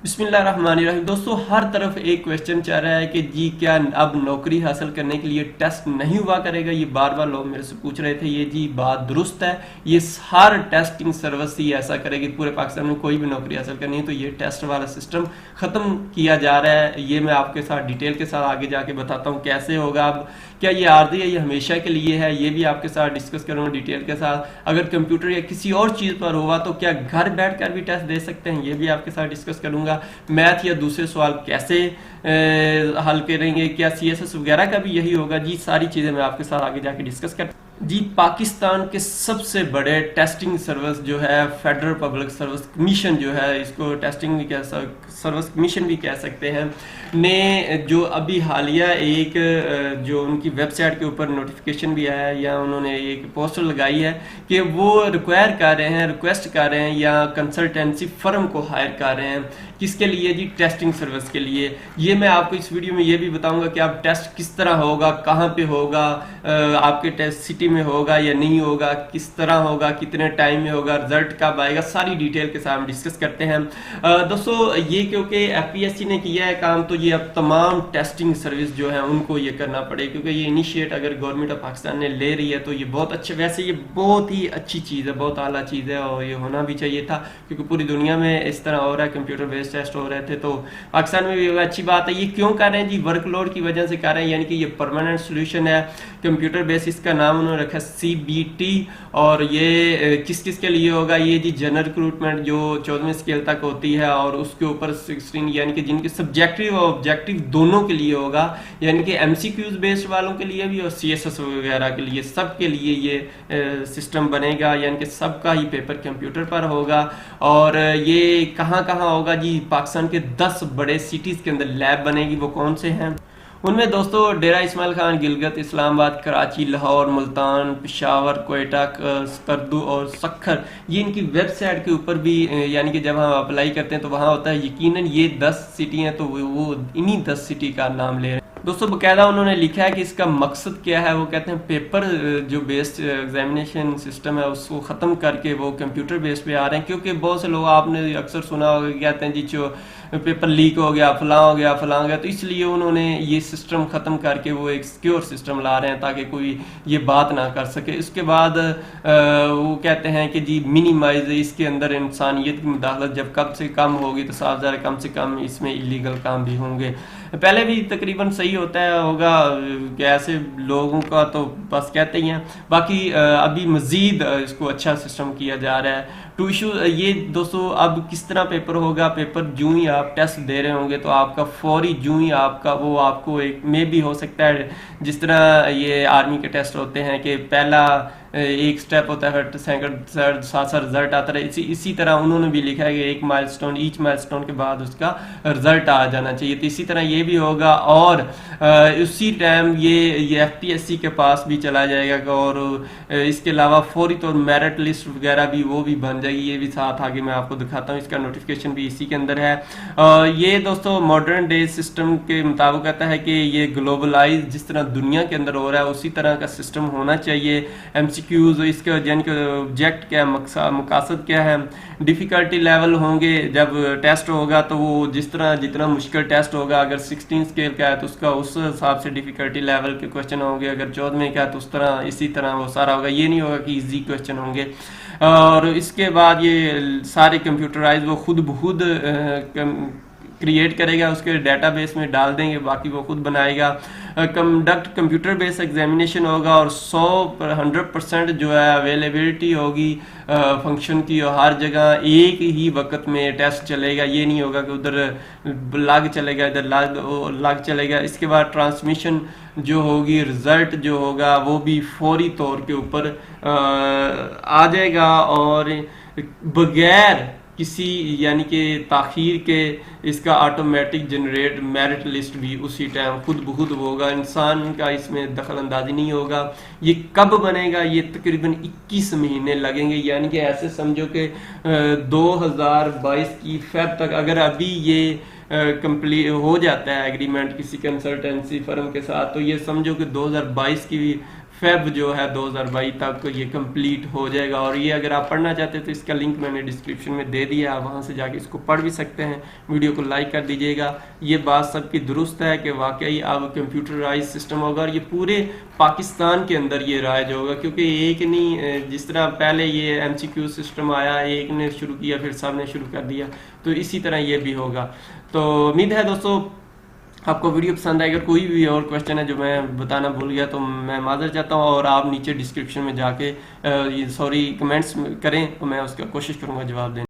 बिस्मिल्लाहिर्रहमानिर्रहीम। दोस्तों, हर तरफ एक क्वेश्चन चल रहा है कि जी क्या अब नौकरी हासिल करने के लिए टेस्ट नहीं हुआ करेगा। ये बार बार लोग मेरे से पूछ रहे थे। ये जी बात दुरुस्त है। ये हर टेस्टिंग सर्विस ही ऐसा करेगी। पूरे पाकिस्तान में कोई भी नौकरी हासिल करनी है तो ये टेस्ट वाला सिस्टम ख़त्म किया जा रहा है। ये मैं आपके साथ डिटेल के साथ आगे जाके बताता हूँ कैसे होगा। अब क्या ये आर्जी है, ये हमेशा के लिए है, ये भी आपके साथ डिस्कस करूँगा डिटेल के साथ। अगर कंप्यूटर या किसी और चीज़ पर हुआ तो क्या घर बैठ कर भी टेस्ट दे सकते हैं, ये भी आपके साथ डिस्कस करूँगा। मैथ या दूसरे सवाल कैसे हल करेंगे, क्या CSS वगैरह का भी यही होगा, जी सारी चीज़ें मैं आपके साथ आगे जाके डिस्कस कर। जी, पाकिस्तान के सबसे बड़े टेस्टिंग सर्विस जो है फेडरल पब्लिक सर्विस कमीशन जो है, इसको टेस्टिंग भी सर्विस कमीशन भी कह सकते हैं, ने जो अभी हालिया एक जो उनकी वेबसाइट के ऊपर नोटिफिकेशन भी आया है या उन्होंने एक पोस्टर लगाई है कि वो रिक्वायर कर रहे हैं, रिक्वेस्ट कर रहे हैं या कंसल्टेंसी फर्म को हायर कर रहे हैं। किसके लिए जी? टेस्टिंग सर्विस के लिए। ये मैं आपको इस वीडियो में ये भी बताऊंगा कि आप टेस्ट किस तरह होगा, कहाँ पे होगा, आपके टेस्ट सिटी में होगा या नहीं होगा, किस तरह होगा, कितने टाइम में होगा, रिजल्ट कब आएगा, सारी डिटेल के साथ हम डिस्कस करते हैं। दोस्तों, ये क्योंकि FPSC ने किया है काम तो ये अब तमाम टेस्टिंग सर्विस जो है उनको ये करना पड़ेगा, क्योंकि ये इनिशिएट अगर गवर्नमेंट ऑफ पाकिस्तान ने ले रही है तो ये बहुत अच्छे, वैसे ये बहुत ही अच्छी चीज़ है, बहुत आला चीज़ है और ये होना भी चाहिए था, क्योंकि पूरी दुनिया में इस तरह हो रहा है, कंप्यूटर बेस्ड टेस्ट हो रहे थे तो पाकिस्तान में भी अच्छी बात है। ये क्यों कर रहे हैं जी? वर्कलोड की वजह से कर रहे हैं, यानी कि ये परमानेंट सोल्यूशन है कंप्यूटर बेस। इसका नाम उन्होंने रखा CBT। और ये किस किस के लिए होगा? ये जी जनरल रिक्रूटमेंट जो 14वीं स्केल तक होती है और उसके ऊपर 16 यानी कि जिनके सब्जेक्टिव और ऑब्जेक्टिव दोनों के लिए होगा, यानी कि MCQs बेस्ड वालों के लिए भी और CSS वगैरह के लिए, सब के लिए ये सिस्टम बनेगा, यानी कि सबका ही पेपर कंप्यूटर पर होगा। और ये कहाँ कहाँ होगा जी? पाकिस्तान के 10 बड़े सिटीज़ के अंदर लैब बनेगी। वो कौन से हैं? उनमें दोस्तों डेरा इस्माइल खान, गिलगित, इस्लामाबाद, कराची, लाहौर, मुल्तान, पेशावर, कोयटा, स्कर्दू और सक्खर, ये इनकी वेबसाइट के ऊपर भी यानी कि जब हम अप्लाई करते हैं तो वहाँ होता है। यकीनन ये 10 सिटी हैं तो वो इन्हीं 10 सिटी का नाम ले रहे हैं। दोस्तों, बकायदा उन्होंने लिखा है कि इसका मकसद क्या है। वो कहते हैं पेपर जो बेस्ड एग्जामिनेशन सिस्टम है उसको ख़त्म करके वो कंप्यूटर बेस्ड पे आ रहे हैं, क्योंकि बहुत से लोग आपने अक्सर सुना होगा, कहते हैं जी जो पेपर लीक हो गया, फलां हो गया, फलां हो गया, तो इसलिए उन्होंने ये सिस्टम ख़त्म करके वो एक सिक्योर सिस्टम ला रहे हैं ताकि कोई ये बात ना कर सके। इसके बाद वो कहते हैं कि जी मिनिमाइज, इसके अंदर इंसानियत की मुदाखलत जब कम से कम होगी तो साफ ज़रा कम से कम इसमें इलीगल काम भी होंगे। पहले भी तकरीबन सही होता है होगा कि ऐसे लोगों का तो बस कहते ही हैं। बाकी अभी मज़ीद इसको अच्छा सिस्टम किया जा रहा है। टू इशू ये दोस्तों, अब किस तरह पेपर होगा? पेपर जूँ ही आप टेस्ट दे रहे होंगे तो आपका फौरी जूँ ही आपका वो आपको एक में भी हो सकता है, जिस तरह ये आर्मी के टेस्ट होते हैं कि पहला एक स्टेप होता है, सेकंड, थर्ड, साथ साथ रिजल्ट आता है। इसी तरह उन्होंने भी लिखा है कि एक माइलस्टोन, ईच माइलस्टोन के बाद उसका रिजल्ट आ जाना चाहिए। तो इसी तरह ये भी होगा और उसी टाइम ये FPSC के पास भी चला जाएगा और इसके अलावा फौरी तौर मेरिट लिस्ट वगैरह भी वो भी बन जाएगी। ये भी साथ आगे मैं आपको दिखाता हूँ, इसका नोटिफिकेशन भी इसी के अंदर है। ये दोस्तों मॉडर्न डे सिस्टम के मुताबिक कहता है कि ये ग्लोबलाइज जिस तरह दुनिया के अंदर हो रहा है उसी तरह का सिस्टम होना चाहिए। MCQs, इसके ऑब्जेक्ट क्या है, मकसद क्या है, डिफ़िकल्टी लेवल होंगे जब टेस्ट होगा तो वो जिस तरह जितना मुश्किल टेस्ट होगा, अगर 16 स्केल का है तो उसका उस हिसाब से डिफ़िकल्टी लेवल के क्वेश्चन होंगे, अगर 14 का है तो उस तरह इसी तरह वो सारा होगा। ये नहीं होगा कि इजी क्वेश्चन होंगे। और इसके बाद ये सारे कंप्यूटराइज वो खुद ब खुद क्रिएट करेगा, उसके डेटाबेस में डाल देंगे, बाकी वो खुद बनाएगा। कंडक्ट कंप्यूटर बेस्ड एग्जामिनेशन होगा और 100% जो है अवेलेबिलिटी होगी फंक्शन की, और हर जगह एक ही वक्त में टेस्ट चलेगा। ये नहीं होगा कि उधर लाग चलेगा, इधर लाग चलेगा। इसके बाद ट्रांसमिशन जो होगी, रिजल्ट जो होगा वो भी फौरी तौर के ऊपर आ जाएगा और बगैर किसी यानी कि ताख़ीर के इसका ऑटोमेटिक जनरेट मेरिट लिस्ट भी उसी टाइम खुद ब खुद होगा। इंसान का इसमें दखल अंदाजी नहीं होगा। ये कब बनेगा? ये तकरीबन 21 महीने लगेंगे, यानी कि ऐसे समझो कि 2022 की फेब तक अगर अभी ये कंप्लीट हो जाता है एग्रीमेंट किसी कंसल्टेंसी फर्म के साथ, तो ये समझो कि 2022 की फेब जो है 2022 तक ये कंप्लीट हो जाएगा। और ये अगर आप पढ़ना चाहते हैं तो इसका लिंक मैंने डिस्क्रिप्शन में दे दिया, आप वहाँ से जाके इसको पढ़ भी सकते हैं। वीडियो को लाइक कर दीजिएगा। ये बात सबकी दुरुस्त है कि वाकई अब कंप्यूटराइज सिस्टम होगा और ये पूरे पाकिस्तान के अंदर ये राइज होगा, क्योंकि एक नहीं, जिस तरह पहले ये MCQ सिस्टम आया, एक ने शुरू किया फिर सब ने शुरू कर दिया, तो इसी तरह ये भी होगा। तो उम्मीद है दोस्तों आपको वीडियो पसंद आएगा। कोई भी और क्वेश्चन है जो मैं बताना भूल गया तो मैं माजर चाहता हूँ, और आप नीचे डिस्क्रिप्शन में जाके कमेंट्स करें तो मैं उसका कोशिश करूँगा जवाब देने।